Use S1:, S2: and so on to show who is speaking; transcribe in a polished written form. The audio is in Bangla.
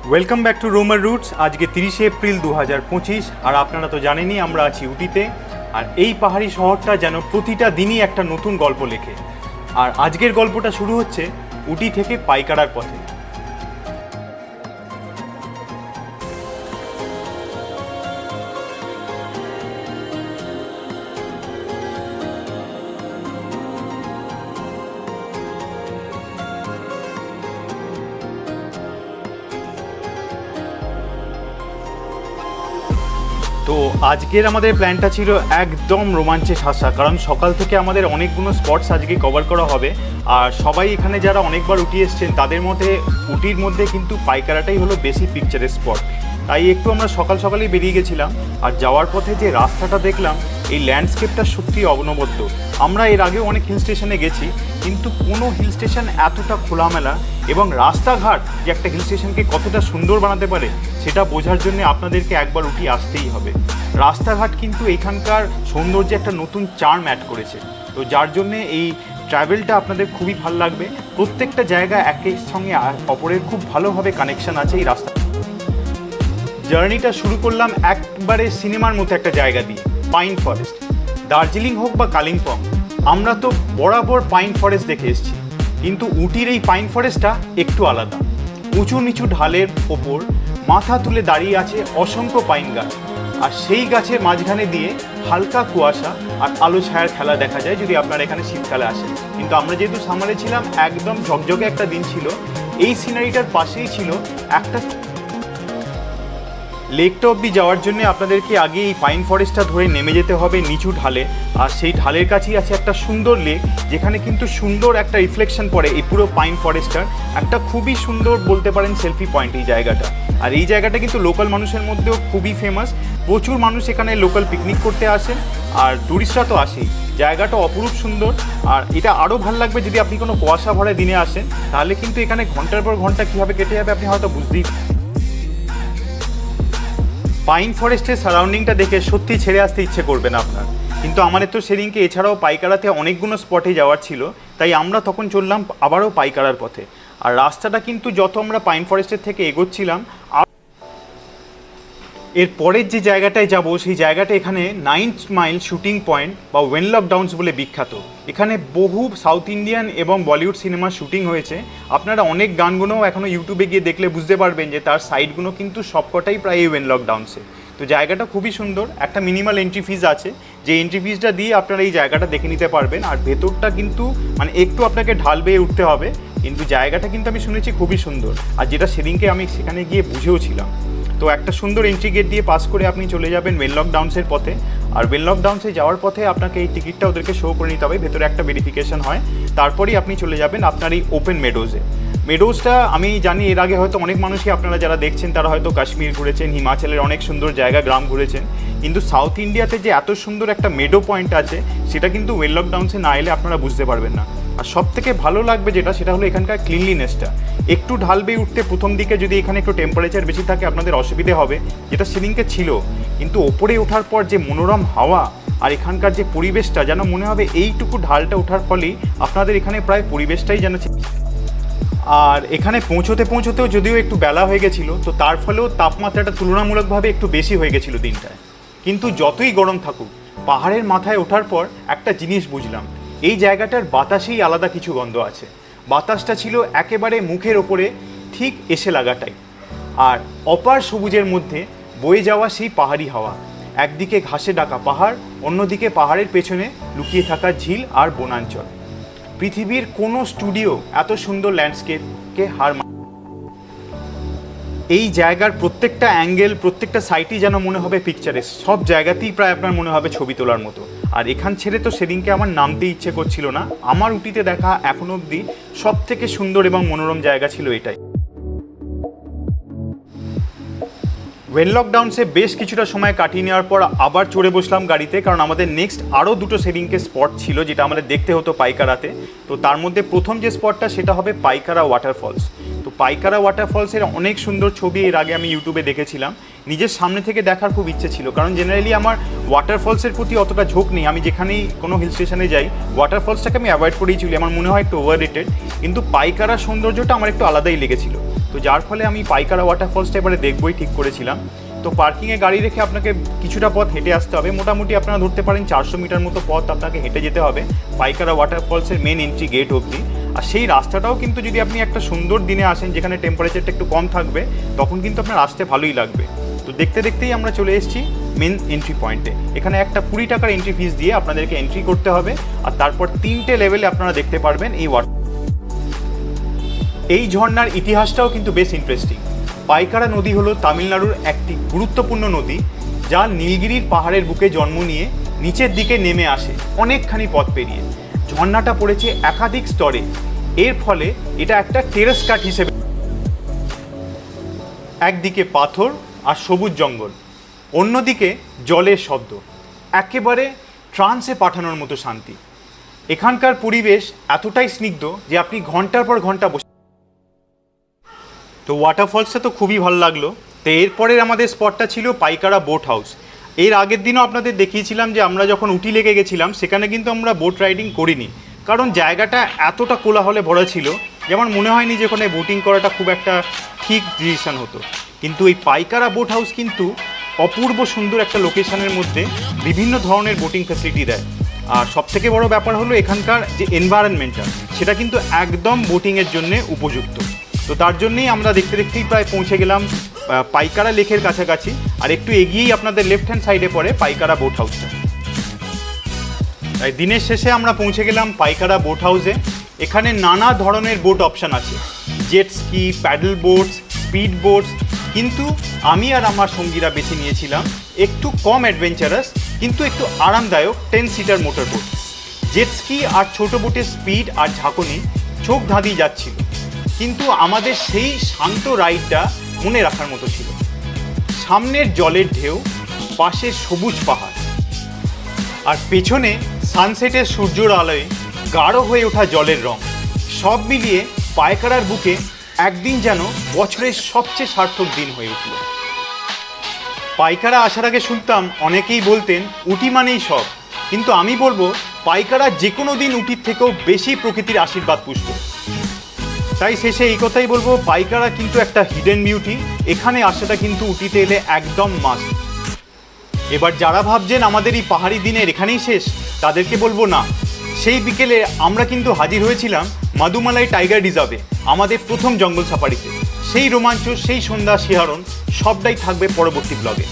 S1: ওয়েলকাম ব্যাক টু রোমার রুটস। আজকে 30 এপ্রিল 2025 আর আপনারা তো জানেনই আমরা আছি উটিতে। আর এই পাহাড়ি শহরটা যেন প্রতিটা দিনই একটা নতুন গল্প লেখে। আর আজকের গল্পটা শুরু হচ্ছে উটি থেকে পাইকারার পথে। তো আজকের আমাদের প্ল্যানটা ছিল একদম রোমাঞ্চে ঠাসা, কারণ সকাল থেকে আমাদের অনেকগুলো স্পটস আজকে কভার করা হবে। আর সবাই এখানে যারা অনেকবার উটি এসছেন তাদের মধ্যে উটির মধ্যে কিন্তু পাইকারাটাই হলো বেশি পিকচারের স্পট। তাই একটু আমরা সকালেই বেরিয়ে গেছিলাম। আর যাওয়ার পথে যে রাস্তাটা দেখলাম, এই ল্যান্ডস্কেপটা সত্যি অনবদ্য। আমরা এর আগেও অনেক হিল স্টেশনে গেছি, কিন্তু কোনো হিল স্টেশন এতটা খোলামেলা এবং রাস্তাঘাট যে একটা হিল স্টেশনকে কতটা সুন্দর বানাতে পারে সেটা বোঝার জন্য আপনাদেরকে একবার উটি আসতেই হবে। রাস্তাঘাট কিন্তু এখানকার সৌন্দর্যে একটা নতুন চার্ম অ্যাড করেছে, তো যার জন্যে এই ট্রাভেলটা আপনাদের খুবই ভালো লাগবে। প্রত্যেকটা জায়গা একের সঙ্গে অপরের খুব ভালোভাবে কানেকশান আছে এই রাস্তা। জার্নিটা শুরু করলাম একবারে সিনেমার মতো একটা জায়গা দিয়ে, পাইন ফরেস্ট। দার্জিলিং হোক বা কালিম্পং, আমরা তো বরাবর পাইন ফরেস্ট দেখে এসেছি, কিন্তু উটির এই পাইন ফরেস্টটা একটু আলাদা। উঁচু নিচু ঢালের ওপর মাথা তুলে দাঁড়িয়ে আছে অসংখ্য পাইন গাছ, আর সেই গাছের মাঝখানে দিয়ে হালকা কুয়াশা আর আলো ছায়ার খেলা দেখা যায় যদি আপনারা এখানে শীতকালে আসেন। কিন্তু আমরা যেহেতু সামারে ছিলাম, একদম ঝকঝকে একটা দিন ছিল। এই সিনারিটার পাশেই ছিল একটা লেকটা অব্দি যাওয়ার জন্য আপনাদেরকে আগে এই পাইন ফরেস্টটা ধরে নেমে যেতে হবে নিচু ঢালে। আর সেই ঢালের কাছেই আছে একটা সুন্দর লেক, যেখানে কিন্তু সুন্দর একটা রিফ্লেকশন পড়ে এই পুরো পাইন ফরেস্টটার। একটা খুবই সুন্দর বলতে পারেন সেলফি পয়েন্ট এই জায়গাটা। আর এই জায়গাটা কিন্তু লোকাল মানুষের মধ্যেও খুবই ফেমাস। প্রচুর মানুষ এখানে লোকাল পিকনিক করতে আসেন, আর টুরিস্টরা তো আসেই। জায়গাটা অপরূপ সুন্দর। আর এটা আরও ভালো লাগবে যদি আপনি কোনো কুয়াশা ভরা দিনে আসেন, তাহলে কিন্তু এখানে ঘন্টার পর ঘন্টা কীভাবে কেটে যাবে আপনি হয়তো বুঝতেই। পাইন ফরেস্টের সারাউন্ডিংটা দেখে সত্যি ছেড়ে আসতে ইচ্ছে করবে না আপনার। কিন্তু আমাদের তো সেদিনকে এছাড়াও পাইকারাতে অনেকগুলো স্পটে যাওয়ার ছিল, তাই আমরা তখন চললাম আবারও পাইকারার পথে। আর রাস্তাটা কিন্তু যত আমরা পাইন ফরেস্টের থেকে এগোচ্ছিলাম, এর পরের যে জায়গাটায় যাব সেই জায়গাটা এখানে 9th মাইল শুটিং পয়েন্ট বা ওয়েনলক ডাউনস বলে বিখ্যাত। এখানে বহু সাউথ ইন্ডিয়ান এবং বলিউড সিনেমার শুটিং হয়েছে। আপনারা অনেক গানগুলোও এখনও ইউটিউবে গিয়ে দেখলে বুঝতে পারবেন যে তার সাইডগুলো কিন্তু সবকটাই প্রায় এই ওয়েনলক ডাউনসে। তো জায়গাটা খুবই সুন্দর। একটা মিনিমাল এন্ট্রি ফিজ আছে, যে এন্ট্রি ফিজটা দিয়ে আপনারা এই জায়গাটা দেখে নিতে পারবেন। আর ভেতরটা কিন্তু মানে একটু আপনাকে ঢাল বেয়ে উঠতে হবে, কিন্তু জায়গাটা কিন্তু আমি শুনেছি খুবই সুন্দর। আর যেটা সেদিনকে আমি সেখানে গিয়ে বুঝেও ছিলাম। তো একটা সুন্দর এন্ট্রি গেট দিয়ে পাস করে আপনি চলে যাবেন ওয়েনলক ডাউনসের পথে। আর ওয়েনলক ডাউনসে যাওয়ার পথে আপনাকে এই টিকিটটা ওদেরকে শো করে নিতে হবে, ভেতরে একটা ভেরিফিকেশন হয়, তারপরেই আপনি চলে যাবেন আপনার এই ওপেন মেডোজে। মেডোজটা আমি জানি এর আগে হয়তো অনেক মানুষই আপনারা যারা দেখছেন তারা হয়তো কাশ্মীর ঘুরেছেন, হিমাচলের অনেক সুন্দর জায়গা গ্রাম ঘুরেছেন, কিন্তু সাউথ ইন্ডিয়াতে যে এত সুন্দর একটা মেডো পয়েন্ট আছে সেটা কিন্তু ওয়েনলক ডাউনসে না এলে আপনারা বুঝতে পারবেন না। আর সব থেকে ভালো লাগবে সেটা হলো এখানকার ক্লিনলিনেসটা। একটু ঢাল বেয়ে উঠতে প্রথম দিকে যদি এখানে একটু টেম্পারেচার বেশি থাকে আপনাদের অসুবিধে হবে, যেটা সেদিনকে ছিল। কিন্তু ওপরে ওঠার পর যে মনোরম হাওয়া আর এখানকার যে পরিবেশটা, যেন মনে হবে এইটুকু ঢালটা ওঠার ফলেই আপনাদের এখানে প্রায় পরিবেশটাই যেন। আর এখানে পৌঁছতেও যদিও একটু বেলা হয়ে গেছিলো, তো তার ফলেও তাপমাত্রাটা তুলনামূলকভাবে একটু বেশি হয়ে গেছিলো দিনটায়। কিন্তু যতই গরম থাকুক, পাহাড়ের মাথায় ওঠার পর একটা জিনিস বুঝলাম, এই জায়গাটার বাতাসেই আলাদা কিছু গন্ধ আছে। বাতাসটা ছিল একেবারে মুখের ওপরে ঠিক এসে লাগাটাই। আর অপার সবুজের মধ্যে বয়ে যাওয়া সেই পাহাড়ি হাওয়া, একদিকে ঘাসে ঢাকা পাহাড়, অন্যদিকে পাহাড়ের পেছনে লুকিয়ে থাকা ঝিল আর বনাঞ্চল। পৃথিবীর কোনো স্টুডিও এত সুন্দর ল্যান্ডস্কেপকে হার। এই জায়গার প্রত্যেকটা অ্যাঙ্গেল, প্রত্যেকটা সাইটই যেন মনে হবে পিকচারে, সব জায়গাতেই প্রায় আপনার মনে হবে ছবি তোলার মতো। আর এখান ছেড়ে তো সেদিনকে আমার নামতে ইচ্ছে করছিল না। আমার উটিতে দেখা এখন অবধি সব থেকে সুন্দর এবং মনোরম জায়গা ছিল এটাই। ওয়েনলক ডাউনসে বেশ কিছুটা সময় কাটিয়ে নেওয়ার পর আবার চড়ে বসলাম গাড়িতে, কারণ আমাদের নেক্সট আরও দুটো সেদিনকে স্পট ছিল যেটা আমাদের দেখতে হতো পাইকারাতে। তো তার মধ্যে প্রথম যে স্পটটা সেটা হবে পাইকারা ওয়াটারফলস। তো পাইকারা ওয়াটারফলসের অনেক সুন্দর ছবি এর আগে আমি ইউটিউবে দেখেছিলাম, নিজের সামনে থেকে দেখার খুব ইচ্ছে ছিল। কারণ জেনারেলি আমার ওয়াটারফলসের প্রতি অতটা ঝোঁক নেই, আমি যেখানেই কোনো হিল স্টেশনে যাই ওয়াটারফলসটাকে আমি অ্যাভয়েড করেই চলি, আমার মনে হয় একটু ওভার রেটেড। কিন্তু পাইকারা সৌন্দর্যটা আমার একটু আলাদাই লেগেছিল। তো তো যার ফলে আমি পাইকারা ওয়াটারফলসটা এবারে দেখবই ঠিক করেছিলাম। তো পার্কিংয়ে গাড়ি রেখে আপনাকে কিছুটা পথ হেঁটে আসতে হবে, মোটামুটি আপনারা ধরতে পারেন 400 মিটার মতো পথ আপনাকে হেঁটে যেতে হবে পাইকারা ওয়াটারফলসের মেন এন্ট্রি গেট অবধি। আর সেই রাস্তাটাও কিন্তু যদি আপনি একটা সুন্দর দিনে আসেন যেখানে টেম্পারেচারটা একটু কম থাকবে, তখন কিন্তু আপনার আসতে ভালোই লাগবে। তো দেখতে দেখতেই আমরা চলে এসেছি মেন এন্ট্রি পয়েন্টে। এখানে একটা 20 টাকার এন্ট্রি ফিস দিয়ে আপনাদেরকে এন্ট্রি করতে হবে, আর তারপর 3টে লেভেলে আপনারা দেখতে পারবেন এই ঝর্ণার ইতিহাসটাও কিন্তু বেশ ইন্টারেস্টিং। পাইকারা নদী হলো তামিলনাড়ুর একটি গুরুত্বপূর্ণ নদী, যা নীলগিরির পাহাড়ের বুকে জন্ম নিয়ে নিচের দিকে নেমে আসে অনেকখানি পথ পেরিয়ে। ঝর্ণাটা পড়েছে একাধিক স্তরে, এর ফলে এটা একটা টেরেস কাট হিসেবে, একদিকে পাথর আর সবুজ জঙ্গল, অন্যদিকে জলের শব্দ, একেবারে ট্রান্সে পাঠানোর মতো শান্তি। এখানকার পরিবেশ এতটাই স্নিগ্ধ যে আপনি ঘন্টার পর ঘন্টা বসে। তো ওয়াটারফলসটা তো খুবই ভালো লাগলো। তো এরপরের আমাদের স্পটটা ছিল পাইকারা বোট হাউস। এর আগের দিনও আপনাদের দেখিয়েছিলাম যে আমরা যখন উটি লেকে গেছিলাম সেখানে কিন্তু আমরা বোট রাইডিং করিনি, কারণ জায়গাটা এতটা কোলাহলে ভরা ছিল যে আমার মনে হয়নি যে ওখানে বোটিং করাটা খুব একটা ঠিক ডিসিশন হতো। কিন্তু এই পাইকারা বোট হাউস কিন্তু অপূর্ব সুন্দর একটা লোকেশনের মধ্যে বিভিন্ন ধরনের বোটিং ফ্যাসিলিটি দেয়। আর সবথেকে বড় ব্যাপার হলো এখানকার যে এনভায়রনমেন্টটা, সেটা কিন্তু একদম বোটিংয়ের জন্য উপযুক্ত। তো তার জন্যেই আমরা দেখতে দেখতেই প্রায় পৌঁছে গেলাম পাইকারা লেকের কাছাকাছি, আর একটু এগিয়েই আপনাদের লেফট হ্যান্ড সাইডে পড়ে পাইকারা বোট হাউসটা। তাই দিনের শেষে আমরা পৌঁছে গেলাম পাইকারা বোট হাউসে। এখানে নানা ধরনের বোট অপশান আছে, jet ski, paddle boats, speed boats, কিন্তু আমি আর আমার সঙ্গীরা বেছে নিয়েছিলাম একটু কম অ্যাডভেঞ্চারাস কিন্তু একটু আরামদায়ক 10 seater motor boat. Jet ski আর ছোটো বোটের স্পিড আর ঝাঁকুনি চোখ ধাঁধিয়ে যাচ্ছিল, কিন্তু আমাদের সেই শান্ত রাইডটা মনে রাখার মতো ছিল। সামনের জলের ঢেউ, পাশে সবুজ পাহাড়, আর পেছনে সানসেটের সূর্যের আলোয় গাঢ় হয়ে ওঠা জলের রং, সব মিলিয়ে পাইকারার বুকে একদিন যেন বছরের সবচেয়ে সার্থক দিন হয়ে উঠল। পাইকারা আসার আগে শুনতাম অনেকেই বলতেন উটি মানেই সব, কিন্তু আমি বলবো পাইকারা যে কোনো দিন উটির থেকেও বেশি প্রকৃতির আশীর্বাদ পুষ্ট। তাই শেষে এই কথাই বলবো, পাইকারা কিন্তু একটা হিডেন বিউটি, এখানে আসাটা কিন্তু উটিতে এলে একদম মাস্ট। এবার যারা ভাবছেন আমাদের এই পাহাড়ি দিনের এখানেই শেষ, তাদেরকে বলবো না, সেই বিকেলে আমরা কিন্তু হাজির হয়েছিলাম মাদুমালাই টাইগার রিজার্ভে আমাদের প্রথম জঙ্গল সাফারিতে। সেই রোমাঞ্চ, সেই সন্ধ্যা শিহরণ সবটাই থাকবে পরবর্তী ব্লগে।